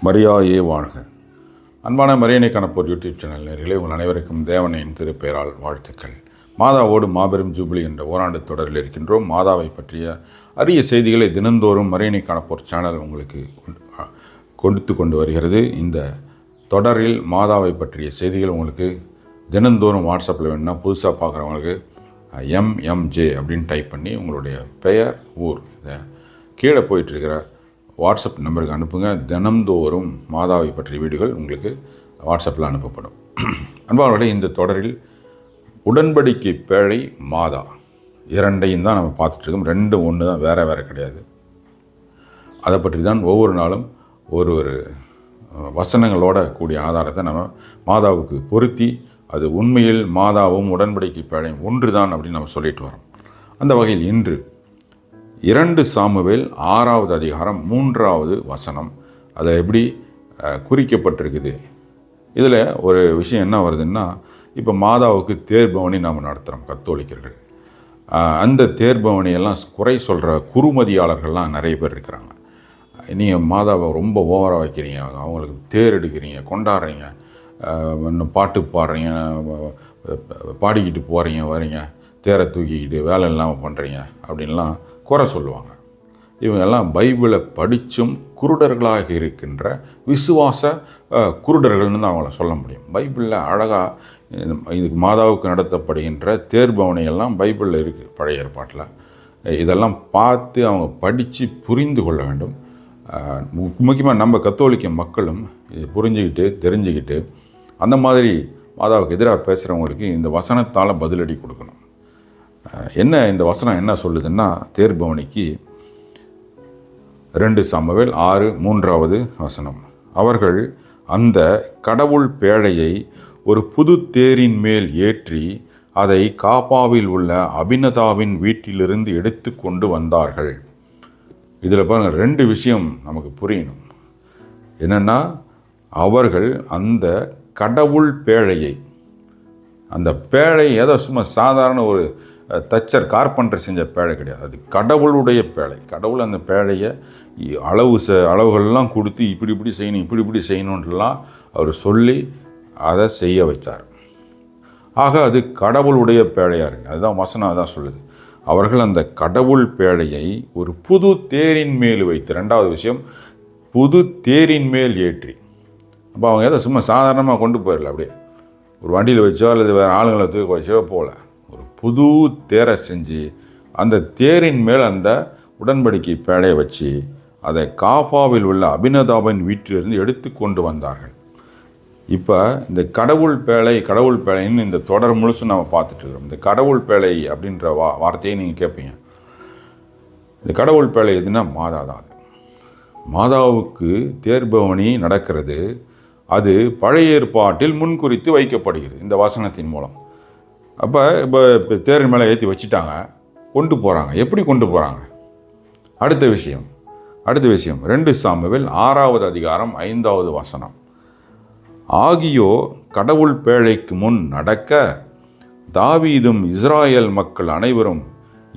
மரியாயே வாழ்க. அன்பான மரியணை கணப்போர் யூடியூப் சேனல் நேயர்களே, உங்கள் அனைவருக்கும் தேவனின் திருப்பெயரால் வாழ்த்துக்கள். மாதாவோடு மாபெரும் ஜூபிலி என்ற ஓராண்டு தொடரில் இருக்கின்றோம். மாதாவை பற்றிய அரிய செய்திகளை தினந்தோறும் மரியணை கணப்போர் சேனல் உங்களுக்கு கொடுத்து கொண்டு வருகிறது. இந்த தொடரில் மாதாவை பற்றிய செய்திகள் உங்களுக்கு தினந்தோறும் வாட்ஸ்அப்பில் வேணும்னா புதுசாக பார்க்குறவங்களுக்கு MMJ அப்படின்னு டைப் பண்ணி உங்களுடைய பெயர், ஊர் இதை கீழே போயிட்டுருக்கிற வாட்ஸ்அப் நம்பருக்கு அனுப்புங்க. தினந்தோறும் மாதாவை பற்றிய வீடியோகள் உங்களுக்கு வாட்ஸ்அப்பில் அனுப்பப்படும். அன்பானவர்களே, இந்த தொடரில் உடன்படிக்கை பேழை மாதா இரண்டையும் தான் நம்ம பார்த்துட்ருக்கோம். ரெண்டும் ஒன்று தான், வேறு வேறு கிடையாது. அதை பற்றி தான் ஒவ்வொரு நாளும் ஒரு வசனங்களோட கூடிய ஆதாரத்தை நம்ம மாதாவுக்கு பொருத்தி அது உண்மையில் மாதாவும் உடன்படிக்கை பேழையும் ஒன்று தான் அப்படின்னு நம்ம சொல்லிட்டு வரோம். அந்த வகையில் இன்று 2 சாமுவேல் 6வது அதிகாரம் 3வது வசனம் அதில் எப்படி குறிக்கப்பட்டிருக்குது. இதில் ஒரு விஷயம் என்ன வருதுன்னா, இப்போ மாதாவுக்கு தேர்பவனி நாம் நடத்துகிறோம் கத்தோலிக்கர்கள். அந்த தேர்பவனியெல்லாம் குறை சொல்கிற குறுமதியாளர்கள்லாம் நிறைய பேர் இருக்கிறாங்க. நீங்கள் மாதாவை ரொம்ப ஓவராக வைக்கிறீங்க, அவங்களுக்கு தேர் எடுக்கிறீங்க, கொண்டாடுறீங்க, இன்னும் பாட்டு பாடுறீங்க, பாடிக்கிட்டு போகிறீங்க வரீங்க, தேரை தூக்கிக்கிட்டு வேலை இல்லாமல் பண்ணுறீங்க அப்படின்லாம் குறை சொல்லுவாங்க. இவங்கெல்லாம் பைபிளை படித்தும் குருடர்களாக இருக்கின்ற விசுவாச குருடர்கள்னு தான் அவங்கள சொல்ல முடியும். பைபிளில் அழகாக இதுக்கு மாதாவுக்கு நடத்தப்படுகின்ற தேர்பவனையெல்லாம் பைபிளில் இருக்குது, பழைய ஏற்பாட்டில். இதெல்லாம் பார்த்து அவங்க படித்து புரிந்து கொள்ள வேண்டும். முக்கியமாக நம்ம கத்தோலிக்க மக்களும் இதை புரிஞ்சுக்கிட்டு தெரிஞ்சுக்கிட்டு அந்த மாதிரி மாதாவுக்கு எதிராக பேசுகிறவங்களுக்கு இந்த வசனத்தால் பதிலடி கொடுக்கணும். என்ன இந்த வசனம் என்ன சொல்லுதுன்னா, தேர்பவனிக்கு 2 சாமுவேல் 6:3வது வசனம், அவர்கள் அந்த கடவுள் பேழையை ஒரு புது தேரின் மேல் ஏற்றி அதை காபாவில் உள்ள அபினதாவின் வீட்டிலிருந்து எடுத்து கொண்டு வந்தார்கள். இதில் பாருங்கள், 2 விஷயம் நமக்கு புரியணும். என்னென்னா, அவர்கள் அந்த கடவுள் பேழையை, அந்த பேழை ஏதோ சும்மா சாதாரண ஒரு தச்சர் கார்பெண்டர் செஞ்ச பேழை கிடையாது, அது கடவுளுடைய பேழை. கடவுள் அந்த பேழையை அளவுகள்லாம் கொடுத்து இப்படி செய்யணும், இப்படி செய்யணுன்றலாம் அவர் சொல்லி அதை செய்ய வைத்தார். ஆக அது கடவுளுடைய பேழையாக இருக்குது. அதுதான் வசனம் அதான் சொல்லுது. அவர்கள் அந்த கடவுள் பேழையை ஒரு புது தேரின் மேல் வைத்து, 2வது விஷயம், புது தேரின் மேல் ஏற்றி. அப்போ அவங்க ஏதோ சும்மா சாதாரணமாக கொண்டு போயிடல, அப்படியே ஒரு வண்டியில் வச்சோ அல்லது வேறு ஆளுங்களை தூக்கி வச்சோ போகல. ஒரு புது தேரை செஞ்சு அந்த தேரின் மேல் அந்த உடன்படிக்கை பேழையை வச்சு அதை காபாவில் உள்ள அபினதாவின் வீட்டிலிருந்து எடுத்து கொண்டு வந்தார்கள். இப்போ இந்த கடவுள் பேழைன்னு இந்த தொடர் முழுசும் நம்ம பார்த்துட்டு இருக்கிறோம். இந்த கடவுள் பேழை அப்படின்ற வார்த்தையை நீங்கள் கேட்பீங்க. இந்த கடவுள் பேழை எதுனா மாதா தான். மாதாவுக்கு தேர்பவனி நடக்கிறது. அது பழைய ஏற்பாட்டில் முன்குறித்து வைக்கப்படுகிறது இந்த வசனத்தின் மூலம். அப்போ இப்போ தேரின் மேலே ஏற்றி வச்சுட்டாங்க, கொண்டு போகிறாங்க. எப்படி கொண்டு போகிறாங்க? அடுத்த விஷயம் 2 சாமுவேல் 6வது அதிகாரம் 5வது வசனம், ஆகியோ கடவுள் பேழைக்கு முன் நடக்க தாவீதும் இஸ்ராயேல் மக்கள் அனைவரும்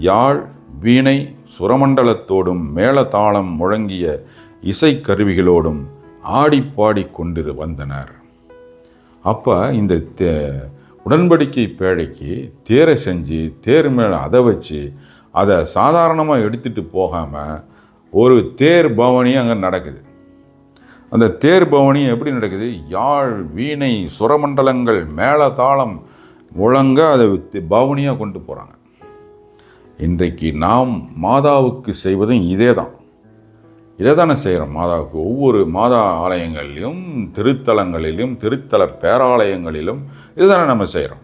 யாழ், வீணை, சுரமண்டலத்தோடும் மேளதாளம் முழங்கிய இசைக்கருவிகளோடும் ஆடிப்பாடி கொண்டு வந்தனர். அப்போ இந்த உடன்படிக்கை பேழைக்கு தேரை செஞ்சு தேர் மேலே அதை வச்சு அதை சாதாரணமாக எடுத்துகிட்டு போகாமல் ஒரு தேர் பவனி அங்கே நடக்குது. அந்த தேர் பவனி எப்படி நடக்குது? யாழ், வீணை, சுரமண்டலங்கள், மேளதாளம் முழங்க அதை பவனியாக கொண்டு போகிறாங்க. இன்றைக்கு நாம் மாதாவுக்கு செய்வதும் இதை தானே செய்கிறோம். மாதாவுக்கு ஒவ்வொரு மாதா ஆலயங்களிலும் திருத்தலங்களிலும் திருத்தல பேராலயங்களிலும் இதுதானே நம்ம செய்கிறோம்.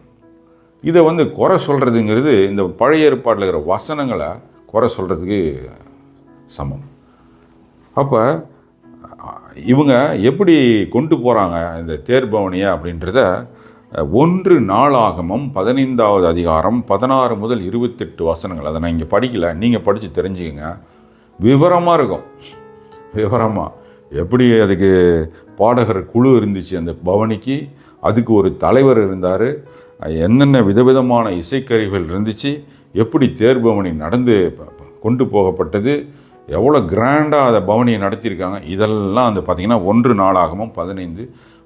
இதை குறை சொல்கிறதுங்கிறது இந்த பழைய ஏற்பாட்டில் இருக்கிற வசனங்களை குறை சொல்கிறதுக்கு சமம். அப்போ இவங்க எப்படி கொண்டு போகிறாங்க இந்த தேர்பவனியை அப்படின்றத 1 நாளாகமம் 15வது அதிகாரம் 16 முதல் 28 வசனங்கள், அதை நான் இங்கே படிக்கலை, நீங்கள் படித்து தெரிஞ்சுக்கங்க. விவரமாக இருக்கும். விவரமாக எப்படி அதுக்கு பாடகர் குழு இருந்துச்சு, அந்த பவனிக்கு அதுக்கு ஒரு தலைவர் இருந்தார், என்னென்ன விதவிதமான இசைக்கருவிகள் இருந்துச்சு, எப்படி தேர்பவனி நடந்து கொண்டு போகப்பட்டது, எவ்வளோ கிராண்டாக அதை பவனியை நடத்தியிருக்காங்க. இதெல்லாம் வந்து பார்த்திங்கன்னா 1 நாளாகமும் 15,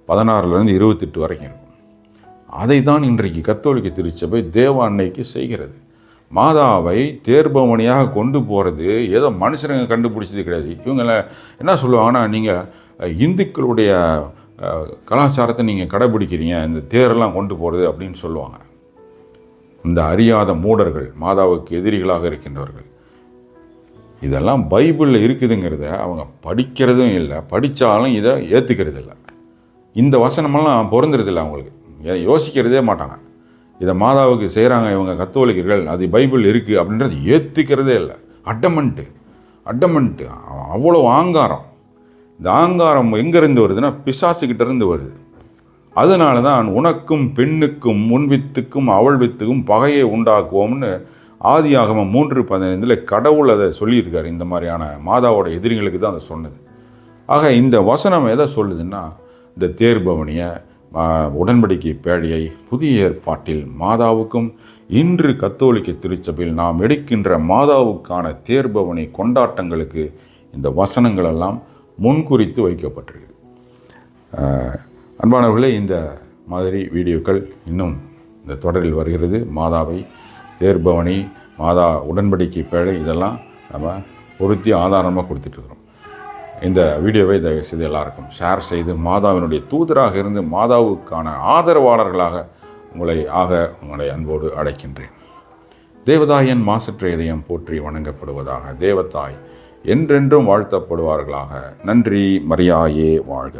16 28 வரைக்கும் இருக்கும். அதை தான் இன்றைக்கு கத்தோலிக்க திருச்சபை தேவ அன்னைக்கு செய்கிறது. மாதாவை தேர்பவனியாக கொண்டு போகிறது ஏதோ மனுஷனுங்க கண்டுபிடிச்சது கிடையாது. இவங்கள என்ன சொல்லுவாங்கன்னா, நீங்கள் இந்துக்களுடைய கலாச்சாரத்தை நீங்கள் கடைபிடிக்கிறீங்க, இந்த தேரெல்லாம் கொண்டு போகிறது அப்படின்னு சொல்லுவாங்க. இந்த அறியாத மூடர்கள், மாதாவுக்கு எதிரிகளாக இருக்கின்றவர்கள், இதெல்லாம் பைபிளில் இருக்குதுங்கிறத அவங்க படிக்கிறதும் இல்லை, படித்தாலும் இதை ஏற்றுக்கிறது இல்லை. இந்த வசனமெல்லாம் பொருந்துறதில்லை அவங்களுக்கு, யோசிக்கிறதே மாட்டாங்க. இதை மாதாவுக்கு செய்கிறாங்க இவங்க கத்தோலிக்கர்கள், அது பைபிள் இருக்குது அப்படின்றது ஏற்றுக்கிறதே இல்லை. அட்டமெண்ட்டு அவ்வளோ ஆங்காரம். இந்த ஆங்காரம் எங்கேருந்து வருதுன்னா பிசாசுக்கிட்டேருந்து வருது. அதனால தான் உனக்கும் பெண்ணுக்கும் உன் வித்துக்கும் அவள் வித்துக்கும் பகையை உண்டாக்குவோம்னு ஆதியாகமம் 3:15 கடவுள் அதை சொல்லியிருக்காரு. இந்த மாதிரியான மாதாவோட எதிரிகளுக்கு தான் அதை சொன்னது. ஆக இந்த வசனம் எதை சொல்லுதுன்னா, இந்த தேர்பவனியை, உடன்படிக்கை பேழையை புதிய ஏற்பாட்டில் மாதாவுக்கும் இன்று கத்தோலிக்க திருச்சபையில் நாம் எடுக்கின்ற மாதாவுக்கான தேர்பவனி கொண்டாட்டங்களுக்கு இந்த வசனங்களெல்லாம் முன்குறித்து வைக்கப்பட்டிருக்கு. அன்பானவர்களே, இந்த மாதிரி வீடியோக்கள் இன்னும் இந்த தொடரில் வருகிறது. மாதாவை, தேர்பவனி, மாதா உடன்படிக்கை பேழை, இதெல்லாம் நம்ம பொருத்தி ஆதாரமாக கொடுத்துட்ருக்குறோம். இந்த வீடியோவை தயவுசெய்து எல்லாருக்கும் ஷேர் செய்து மாதாவினுடைய தூதராக இருந்து மாதாவுக்கான ஆதரவாளர்களாக உங்களை அன்போடு அழைக்கின்றேன். தேவதாயன் மாசற்ற இதயம் போற்றி வணங்கப்படுவதாக. தேவதாய் என்றென்றும் வாழ்த்தப்படுவார்களாக. நன்றி. மரியாயே வாழ்க.